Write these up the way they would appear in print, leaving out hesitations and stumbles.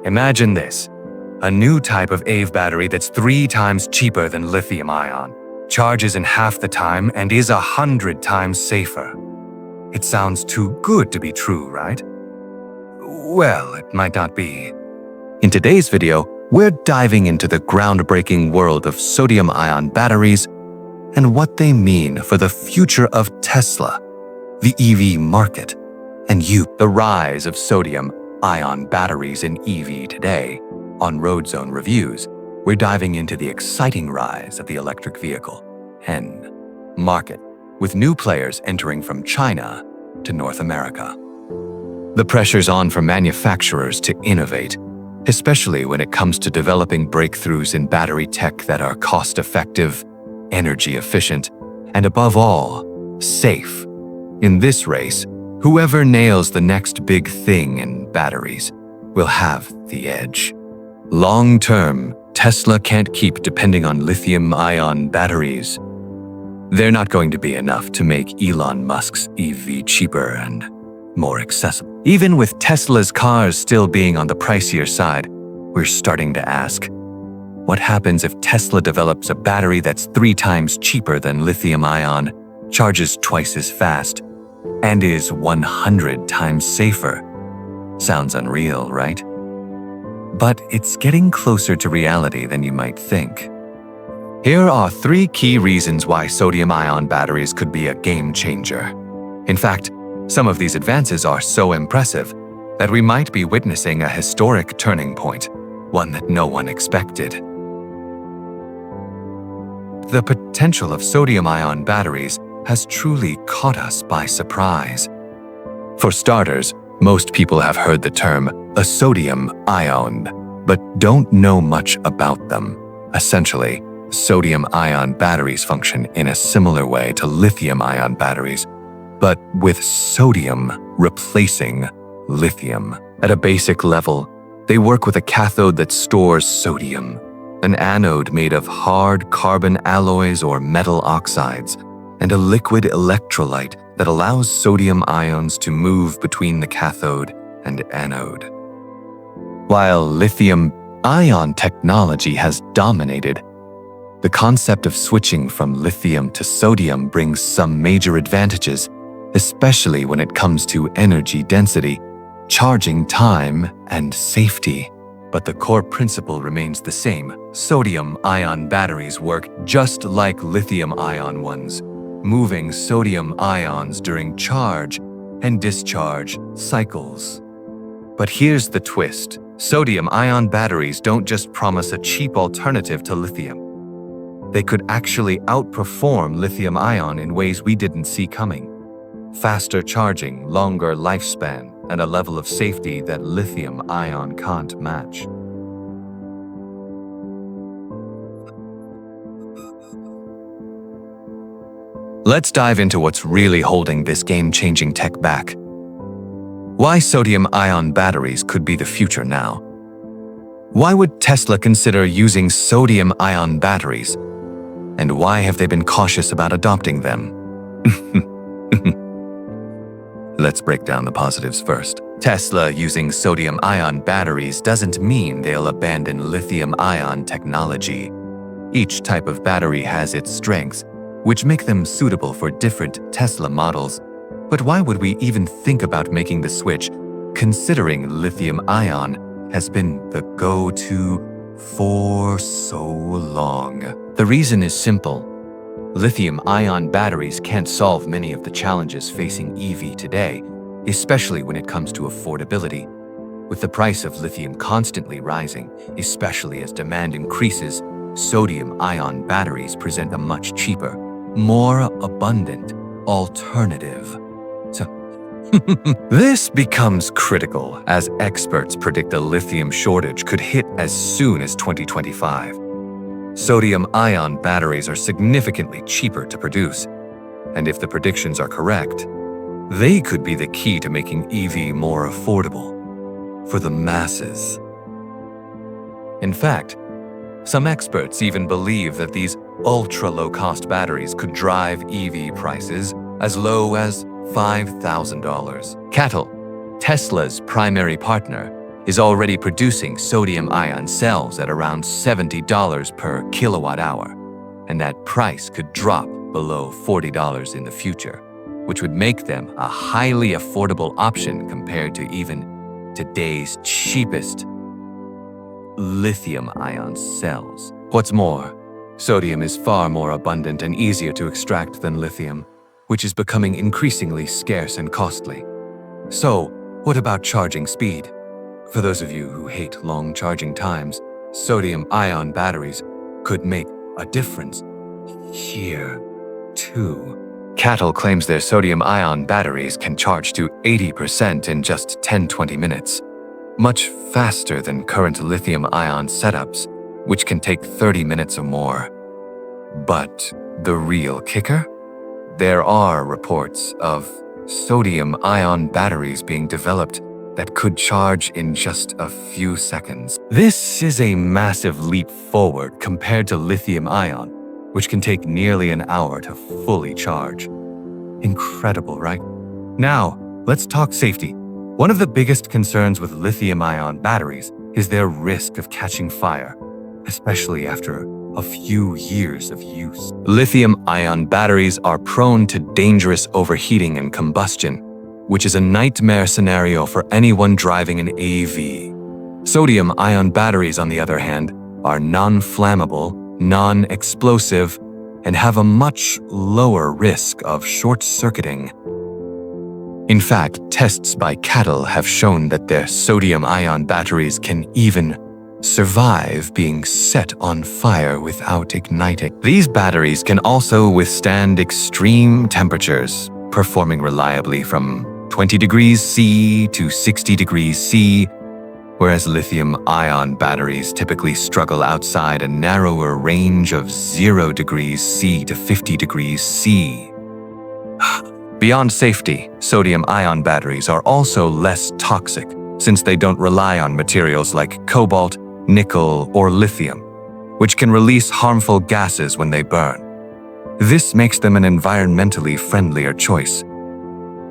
Imagine this, a new type of EV battery that's 3 times cheaper than lithium-ion, charges in half the time, and is 100 times safer. It sounds too good to be true, right? Well, it might not be. In today's video, we're diving into the groundbreaking world of sodium-ion batteries and what they mean for the future of Tesla, the EV market, and the rise of sodium-ion batteries in EV today. On Road Zone Reviews, we're diving into the exciting rise of the electric vehicle and market, with new players entering from China to North America. The pressure's on for manufacturers to innovate, especially when it comes to developing breakthroughs in battery tech that are cost-effective, energy-efficient, and above all, safe. In this race, whoever nails the next big thing in batteries will have the edge. Long-term, Tesla can't keep depending on lithium-ion batteries. They're not going to be enough to make Elon Musk's EV cheaper and more accessible. Even with Tesla's cars still being on the pricier side, we're starting to ask, what happens if Tesla develops a battery that's 3 times cheaper than lithium-ion, charges twice as fast, and is 100 times safer? Sounds unreal, right? But it's getting closer to reality than you might think. Here are 3 key reasons why sodium-ion batteries could be a game changer. In fact, some of these advances are so impressive that we might be witnessing a historic turning point, one that no one expected. The potential of sodium-ion batteries has truly caught us by surprise. For starters, most people have heard the term a sodium ion, but don't know much about them. Essentially, sodium-ion batteries function in a similar way to lithium-ion batteries, but with sodium replacing lithium. At a basic level, they work with a cathode that stores sodium, an anode made of hard carbon alloys or metal oxides, and a liquid electrolyte that allows sodium ions to move between the cathode and anode. While lithium-ion technology has dominated, the concept of switching from lithium to sodium brings some major advantages, especially when it comes to energy density, charging time, and safety. But the core principle remains the same. Sodium-ion batteries work just like lithium-ion ones, moving sodium ions during charge and discharge cycles. But here's the twist. Sodium-ion batteries don't just promise a cheap alternative to lithium. They could actually outperform lithium-ion in ways we didn't see coming. Faster charging, longer lifespan, and a level of safety that lithium-ion can't match. Let's dive into what's really holding this game-changing tech back. Why sodium-ion batteries could be the future now. Why would Tesla consider using sodium-ion batteries? And why have they been cautious about adopting them? Let's break down the positives first. Tesla using sodium-ion batteries doesn't mean they'll abandon lithium-ion technology. Each type of battery has its strengths, which make them suitable for different Tesla models. But why would we even think about making the switch, considering lithium-ion has been the go-to for so long? The reason is simple. Lithium-ion batteries can't solve many of the challenges facing EV today, especially when it comes to affordability. With the price of lithium constantly rising, especially as demand increases, sodium-ion batteries present a much cheaper, more abundant alternative. This becomes critical as experts predict a lithium shortage could hit as soon as 2025. Sodium-ion batteries are significantly cheaper to produce, and if the predictions are correct, they could be the key to making EV more affordable for the masses. In fact, some experts even believe that these ultra-low-cost batteries could drive EV prices as low as $5,000. CATL, Tesla's primary partner, is already producing sodium-ion cells at around $70 per kilowatt hour, and that price could drop below $40 in the future, which would make them a highly affordable option compared to even today's cheapest lithium-ion cells. What's more, sodium is far more abundant and easier to extract than lithium, which is becoming increasingly scarce and costly. So, what about charging speed? For those of you who hate long charging times, sodium-ion batteries could make a difference here, too. CATL claims their sodium-ion batteries can charge to 80% in just 10-20 minutes, much faster than current lithium-ion setups, which can take 30 minutes or more. But the real kicker? There are reports of sodium-ion batteries being developed that could charge in just a few seconds. This is a massive leap forward compared to lithium-ion, which can take nearly an hour to fully charge. Incredible, right? Now, let's talk safety. One of the biggest concerns with lithium-ion batteries is their risk of catching fire, especially after a few years of use. Lithium-ion batteries are prone to dangerous overheating and combustion, which is a nightmare scenario for anyone driving an EV. Sodium-ion batteries, on the other hand, are non-flammable, non-explosive, and have a much lower risk of short-circuiting. In fact, tests by CATL have shown that their sodium-ion batteries can even survive being set on fire without igniting. These batteries can also withstand extreme temperatures, performing reliably from 20 degrees C to 60 degrees C, whereas lithium-ion batteries typically struggle outside a narrower range of 0 degrees C to 50 degrees C. Beyond safety, sodium-ion batteries are also less toxic since they don't rely on materials like cobalt, nickel, or lithium, which can release harmful gases when they burn. This makes them an environmentally friendlier choice.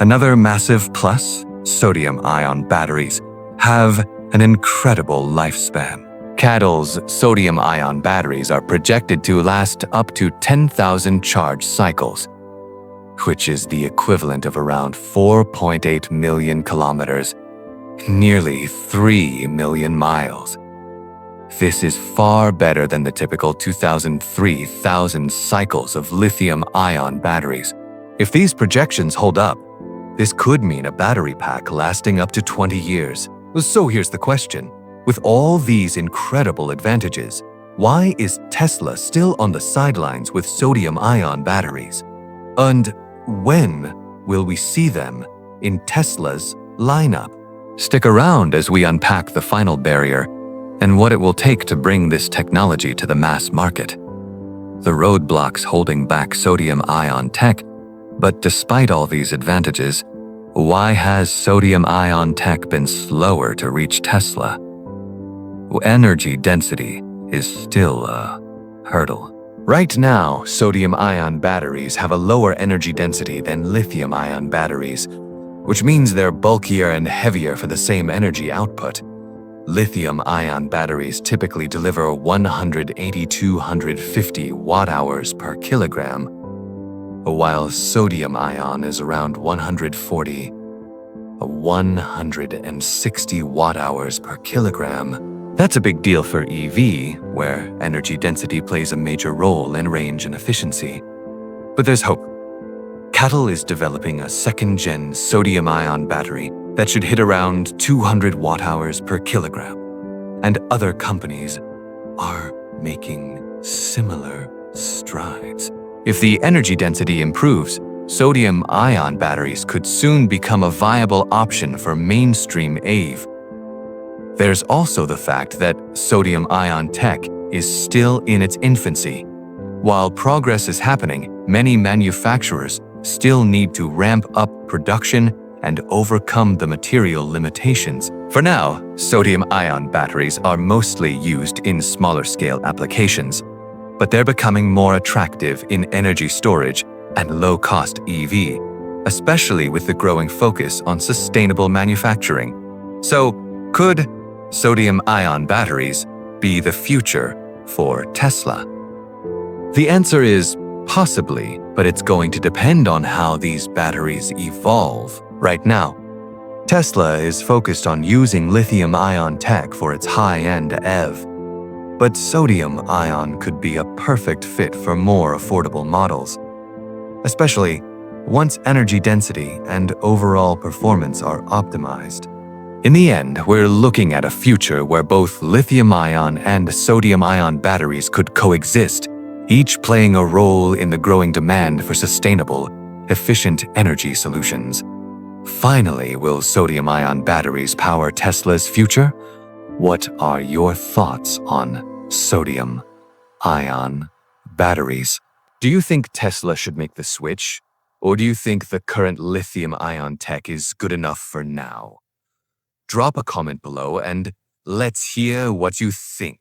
Another massive plus, sodium-ion batteries have an incredible lifespan. CATL's sodium-ion batteries are projected to last up to 10,000 charge cycles, which is the equivalent of around 4.8 million kilometers, nearly 3 million miles. This is far better than the typical 2,000–3,000 cycles of lithium-ion batteries. If these projections hold up, this could mean a battery pack lasting up to 20 years. So here's the question. With all these incredible advantages, why is Tesla still on the sidelines with sodium-ion batteries? And when will we see them in Tesla's lineup? Stick around as we unpack the final barrier and what it will take to bring this technology to the mass market. The roadblocks holding back sodium-ion tech, but despite all these advantages, why has sodium-ion tech been slower to reach Tesla? Energy density is still a hurdle. Right now, sodium-ion batteries have a lower energy density than lithium-ion batteries, which means they're bulkier and heavier for the same energy output. Lithium-ion batteries typically deliver 180–250 watt-hours per kilogram, while sodium-ion is around 140–160 watt-hours per kilogram. That's a big deal for EV, where energy density plays a major role in range and efficiency. But there's hope. CATL is developing a second-gen sodium-ion battery that should hit around 200 watt-hours per kilogram. And other companies are making similar strides. If the energy density improves, sodium-ion batteries could soon become a viable option for mainstream EV. There's also the fact that sodium-ion tech is still in its infancy. While progress is happening, many manufacturers still need to ramp up production and overcome the material limitations. For now, sodium-ion batteries are mostly used in smaller-scale applications, but they're becoming more attractive in energy storage and low-cost EV, especially with the growing focus on sustainable manufacturing. So, could sodium-ion batteries be the future for Tesla? The answer is possibly, but it's going to depend on how these batteries evolve. Right now, Tesla is focused on using lithium-ion tech for its high-end EV, but sodium-ion could be a perfect fit for more affordable models, especially once energy density and overall performance are optimized. In the end, we're looking at a future where both lithium-ion and sodium-ion batteries could coexist, each playing a role in the growing demand for sustainable, efficient energy solutions. Finally, will sodium-ion batteries power Tesla's future? What are your thoughts on sodium-ion batteries? Do you think Tesla should make the switch? Or do you think the current lithium-ion tech is good enough for now? Drop a comment below and let's hear what you think.